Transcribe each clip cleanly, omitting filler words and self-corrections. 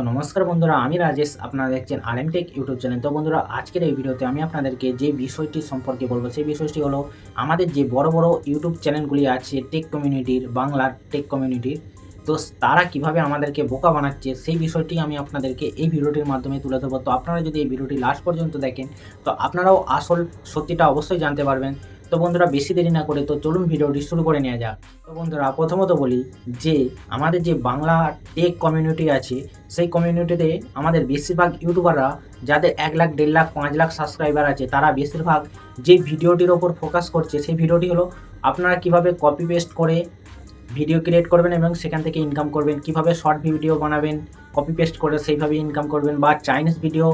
নমস্কার বন্ধুরা, আমি রাজেশ। আপনারা দেখছেন আরএম টেক ইউটিউব চ্যানেল। তো বন্ধুরা, আজকের এই ভিডিওতে আমি আপনাদেরকে যে বিষয়টি সম্পর্কে বলবো, সেই বিষয়টি হলো আমাদের যে বড় বড় ইউটিউব চ্যানেলগুলি আছে টেক কমিউনিটির, বাংলার টেক কমিউনিটির, তো তারা কিভাবে আমাদেরকে বোকা বানাচ্ছে সেই বিষয়টি আমি আপনাদেরকে এই ভিডিওটির মাধ্যমে তুলে ধরবো। তো আপনারা যদি এই ভিডিওটি লাস্ট পর্যন্ত দেখেন তো আপনারাও আসল সত্যিটা অবশ্যই জানতে পারবেন। তো বন্ধুরা, বেশি দেরি না করে তো চলুন ভিডিওটি শুরু করে নেওয়া যাক। তো বন্ধুরা, প্রথমত বলি যে আমাদের যে বাংলা টেক কমিউনিটি আছে, সেই কমিউনিটিতে আমাদের বেশিরভাগ ইউটিউবাররা যাদের 1 লাখ, 1.5 লাখ, 5 লাখ সাবস্ক্রাইবার আছে, তারা বেশিরভাগ যে ভিডিওটির ওপর ফোকাস করছে সেই ভিডিওটি হলো আপনারা কিভাবে কপি পেস্ট করে ভিডিও ক্রিয়েট করবেন এবং সেখান থেকে ইনকাম করবেন, কিভাবে শর্ট ভিডিও বানাবেন কপি পেস্ট করে সেইভাবে ইনকাম করবেন, বা চাইনিজ ভিডিও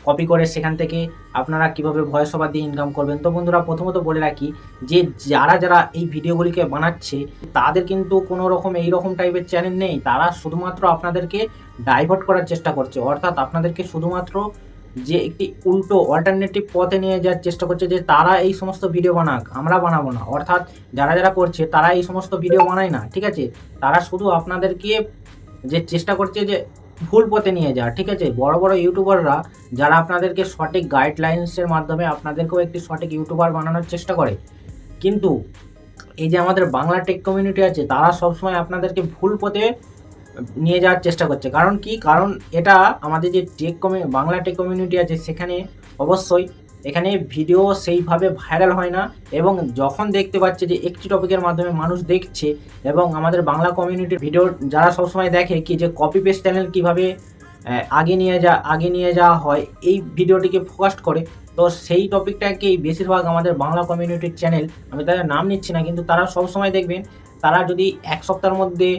কপি করে সেখান থেকে আপনারা কিভাবে ভয়েস ওভার দিয়ে ইনকাম করবেন। তো বন্ধুরা, প্রথমত বলে রাখি যে যারা এই ভিডিওগুলিকে বানাচ্ছে তাদের কিন্তু কোনো রকম এই রকম টাইপের চ্যানেল নেই। তারা শুধুমাত্র আপনাদেরকে ডাইভার্ট করার চেষ্টা করছে, অর্থাৎ আপনাদেরকে শুধুমাত্র যে একটি উল্টো অল্টারনেটিভ পথে নিয়ে যাওয়ার চেষ্টা করছে যে তারা এই সমস্ত ভিডিও বানাক, আমরা বানাবো না। অর্থাৎ যারা করছে তারা এই সমস্ত ভিডিও বানায় না, ঠিক আছে। তারা শুধু আপনাদেরকে যে চেষ্টা করছে যে ভুল পথে নিয়ে যাওয়া, ঠিক আছে। বড় বড় ইউটিউবাররা যারা আপনাদেরকে সঠিক গাইডলাইন্সের মাধ্যমে আপনাদেরকেও একটি সঠিক ইউটিউবার বানানোর চেষ্টা করে, কিন্তু এই যে আমাদের বাংলা টেক কমিউনিটি আছে তারা সবসময় আপনাদেরকে ভুল পথে নিয়ে যাওয়ার চেষ্টা করছে। কারণ কি? কারণ এটা আমাদের যে বাংলা টেক কমিউনিটি আছে সেখানে অবশ্যই এখানে ভিডিও সেইভাবে ভাইরাল হয় না, এবং যখন দেখতে পাচ্ছে যে একটি টপিকের মাধ্যমে মানুষ দেখছে, এবং আমাদের বাংলা কমিউনিটির ভিডিও যারা সবসময় দেখে কি যে কপি পেস্ট চ্যানেল কীভাবে আগে নিয়ে যাওয়া হয়, এই ভিডিওটিকে ফোকাস করে। তো সেই টপিকটাকেই বেশিরভাগ আমাদের বাংলা কমিউনিটির চ্যানেল, আমি তাদের নাম নিচ্ছি না, কিন্তু তারা সবসময় দেখবেন তারা যদি এক সপ্তাহের মধ্যে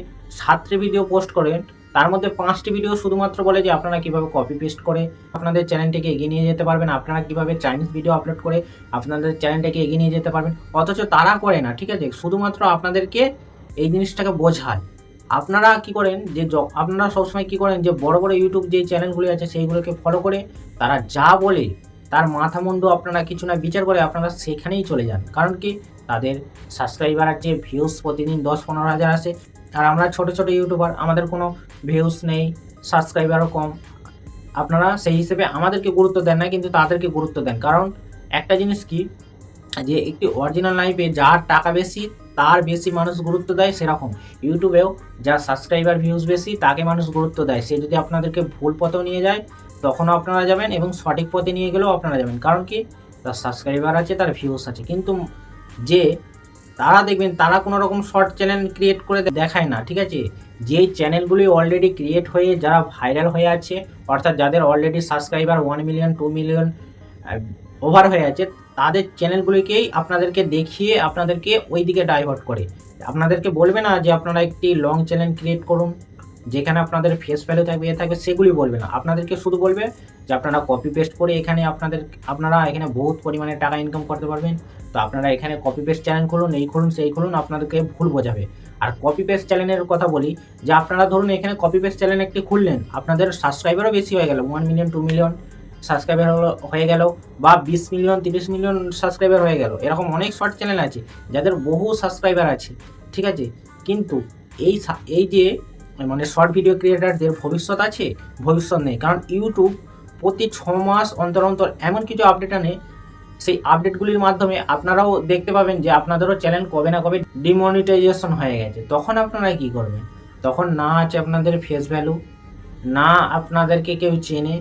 7টি ভিডিও পোস্ট করেন, তার মধ্যে 5টি ভিডিও শুধুমাত্র বলে যে আপনারা কীভাবে কপি পেস্ট করে আপনাদের চ্যানেলটিকে এগিয়ে নিয়ে যেতে পারবেন, আপনারা কীভাবে চাইনিজ ভিডিও আপলোড করে আপনাদের চ্যানেলটাকে এগিয়ে নিয়ে যেতে পারবেন। অথচ তারা করে না, ঠিক আছে। শুধুমাত্র আপনাদেরকে এই জিনিসটাকে বোঝায়। আপনারা কি করেন যে আপনারা সবসময় কি করেন যে বড় বড় ইউটিউব যে চ্যানেলগুলি আছে সেইগুলোকে ফলো করে তারা যা বলে তার মাথা মুন্ডু আপনারা কিছু না বিচার করে আপনারা সেখানেই চলে যান। কারণ কি? তাদের সাবস্ক্রাইবার আছে, ভিউজ প্রতিদিন 10-15 হাজার আসে, আর আমরা ছোট ইউটিউবার, আমাদের কোনো ভিউজ নেই, সাবস্ক্রাইবারও কম। আপনারা সেই হিসেবে আমাদেরকে গুরুত্ব দেন না, কিন্তু তাদেরকে গুরুত্ব দেন। কারণ একটা জিনিস কি, যে একটি অরিজিনাল লাইফে যার টাকা বেশি তার বেশি মানুষ গুরুত্ব দেয়, সেরকম ইউটিউবেও যার সাবস্ক্রাইবার ভিউজ বেশি তাকে মানুষ গুরুত্ব দেয়। সে যদি আপনাদেরকে ভুল পথেও নিয়ে যায় তখনও আপনারা যাবেন, এবং সঠিক পথে নিয়ে গেলেও আপনারা যাবেন। কারণ কি? তার সাবস্ক্রাইবার আছে, তার ভিউজ আছে। কিন্তু যে তারা দেখবেন তারা কোনো রকম শর্ট চ্যানেল ক্রিয়েট করে দেখায় না, ঠিক আছে। যেই চ্যানেলগুলি অলরেডি ক্রিয়েট হয়ে যারা ভাইরাল হয়ে আছে, অর্থাৎ যাদের already subscriber 1 million 2 million over হয়ে আছে, তাদের চ্যানেলগুলিকেই আপনাদেরকে দেখিয়ে আপনাদেরকে ওই দিকে ডাইভার্ট করে। আপনাদেরকে বলবে না যে আপনারা একটি লং চ্যানেল ক্রিয়েট করুন যেখানে আপনাদের ফেস ভ্যালু থাকবে, থাকবে, সেগুলি বলবে না। আপনাদেরকে শুধু বলবে যে আপনারা কপি পেস্ট করে এখানে আপনারা এখানে বহুত পরিমাণে টাকা ইনকাম করতে পারবেন। তো আপনারা এখানে কপি পেস্ট চ্যানেল খুলুন, এই খুলুন, সেই খুলুন, আপনাদেরকে ভুল বোঝাবে। আর কপি পেস্ট চ্যানেলের কথা বলি, যে আপনারা ধরুন এখানে কপি পেস্ট চ্যানেল একটি খুললেন, আপনাদের সাবস্ক্রাইবারও বেশি হয়ে গেল, 1 মিলিয়ন 2 মিলিয়ন সাবস্ক্রাইবার হয়ে গেল, বা 20 মিলিয়ন 30 মিলিয়ন সাবস্ক্রাইবার হয়ে গেল। এরকম অনেক শর্ট চ্যানেল আছে যাদের বহু সাবস্ক্রাইবার আছে, ঠিক আছে। কিন্তু এই যে মানে শর্ট ভিডিও ক্রিয়েটারদের ভবিষ্যৎ আছে? ভবিষ্যৎ নেই। কারণ ইউটিউব প্রতি 6 মাস অন্তর এমন কিছু আপডেট আনে, সেই আপডেটগুলির মাধ্যমে আপনারাও দেখতে পাবেন যে আপনাদেরও চ্যানেল কবে না কবে ডিমনিটাইজেশন হয়ে গেছে। তখন আপনারা কি করবেন? তখন না আছে আপনাদের ফেস ভ্যালু, না আপনাদেরকে কেউ চেনে।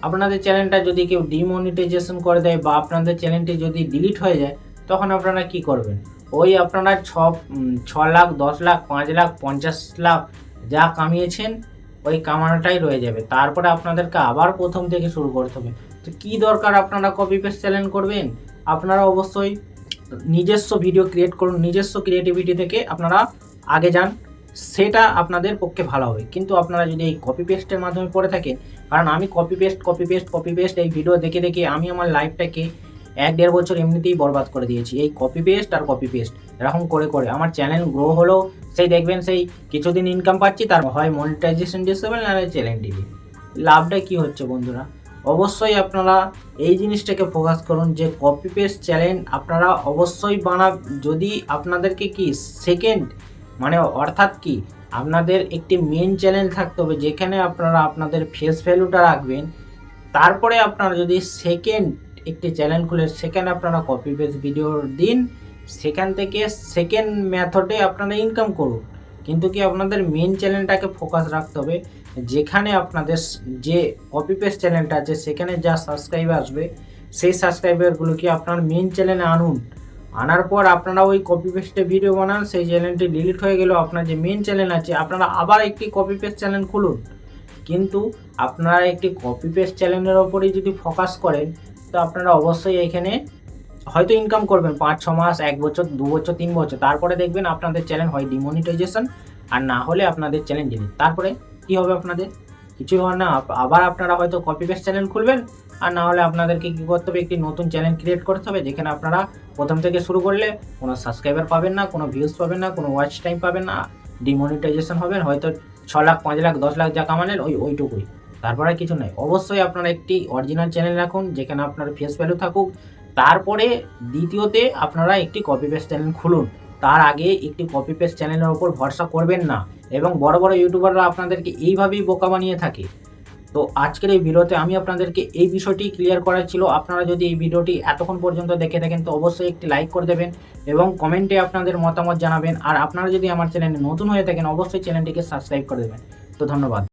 আপনাদের চ্যানেলটা যদি কেউ ডিমনিটাইজেশন করে দেয়, বা আপনাদের চ্যানেলটি যদি ডিলিট হয়ে যায়, তখন আপনারা কি করবেন? ওই আপনারা 6 লাখ, 10 লাখ, 5 লাখ, 50 লাখ যা কামিয়েছেন ওই কামানোটাই রয়ে যাবে। তারপরে আপনাদেরকে আবার প্রথম থেকে শুরু করতে হবে। তো কী দরকার আপনারা কপি পেস্ট চ্যানেল করবেন? আপনারা অবশ্যই নিজস্ব ভিডিও ক্রিয়েট করুন, নিজস্ব ক্রিয়েটিভিটি থেকে আপনারা আগে যান, সেটা আপনাদের পক্ষে ভালো হবে। কিন্তু আপনারা যদি এই কপি পেস্টের মাধ্যমে পড়ে থাকেন, কারণ আমি কপি পেস্ট এই ভিডিও দেখে আমি আমার লাইফটাকে 1-1.5 বছর এমনিতেই বরবাদ করে দিয়েছি। এই কপি পেস্ট এরকম করে আমার চ্যানেল গ্রো হলো, সেই দেখবেন সেই কিছুদিন ইনকাম পাচ্ছি, তার হয় মনিটাইজেশন ডিসেবল, নাহলে চ্যানেল ডিলিট। লাভটা কি হচ্ছে বন্ধুরা? অবশ্যই আপনারা এই জিনিসটাকে ফোকাস করুন যে কপি পেস্ট চ্যানেল আপনারা অবশ্যই যদি আপনাদেরকে কি সেকেন্ড, মানে অর্থাৎ কি আপনাদের একটি মেন চ্যানেল থাকতে হবে যেখানে আপনারা আপনাদের ফেস ভ্যালুটা রাখবেন। তারপরে আপনারা যদি সেকেন্ড একটি চ্যানেল খুলে সেখানে আপনারা কপি পেস্ট ভিডিও দিন, সেখান থেকে সেকেন্ড মেথডে আপনারা ইনকাম করুন। কিন্তু কি আপনাদের মেন চ্যানেলটাকে ফোকাস রাখতে হবে, যেখানে আপনাদের যে কপি পেস্ট চ্যানেলটা আছে সেখানে যা সাবস্ক্রাইবার আসবে সেই সাবস্ক্রাইবারগুলোকে আপনার মেন চ্যানেলে আনুন। আনার পর আপনারা ওই কপি পেস্টে ভিডিও বানান, সেই চ্যানেলটি ডিলিট হয়ে গেলেও আপনার যে মেন চ্যানেল আছে আপনারা আবার একটি কপি পেস্ট চ্যানেল খুলুন। কিন্তু আপনারা একটি কপি পেস্ট চ্যানেলের ওপরেই যদি ফোকাস করেন তো আপনারা অবশ্যই এখানে হয়তো ইনকাম করবেন ৫-৬ মাস, ১ বছর, ২ বছর, ৩ বছর। তারপরে দেখবেন আপনাদের চ্যানেল হয় ডিমনিটাইজেশন আর না হলে আপনাদের চ্যানেল ডিলিট। তারপরে কি হবে আপনাদের? কিছুই হবে না। আবার আপনারা হয়তো কপি পেস্ট চ্যানেল খুলবেন আর না হলে আপনাদেরকে কী করতে হবে, একটি নতুন চ্যানেল ক্রিয়েট করতে হবে যেখানে আপনারা প্রথম থেকে শুরু করলে কোনো সাবস্ক্রাইবার পাবেন না, কোনো ভিউজ পাবেন না, কোনো ওয়াচ টাইম পাবেন না, ডিমনিটাইজেশন হবেন হয়তো ৬ লাখ, ৫ লাখ, ১০ লাখ যা কামালেন ওইটুকুই। তারপরে আর কিছু নাই। অবশ্যই আপনারা একটি অরিজিনাল চ্যানেল রাখুন যেখানে আপনার ফেস ভ্যালু থাকুক। তারপরে দ্বিতীয়তে আপনারা একটি কপি পেস্ট চ্যানেল খুলুন। তার আগে একটি কপি পেস্ট চ্যানেলের ওপর ভরসা করবেন না। এবং বড় বড় ইউটিউবাররা আপনাদেরকে এইভাবেই বোকা বানিয়ে থাকে। তো আজকের এই ভিডিওতে আমি আপনাদেরকে এই বিষয়টি ক্লিয়ার করার ছিল। আপনারা যদি এই ভিডিওটি এতক্ষণ পর্যন্ত দেখে থাকেন তো অবশ্যই একটি লাইক করে দেবেন এবং কমেন্টে আপনাদের মতামত জানাবেন। আর আপনারা যদি আমার চ্যানেলে নতুন হয়ে থাকেন অবশ্যই চ্যানেলটিকে সাবস্ক্রাইব করে দেবেন। তো ধন্যবাদ।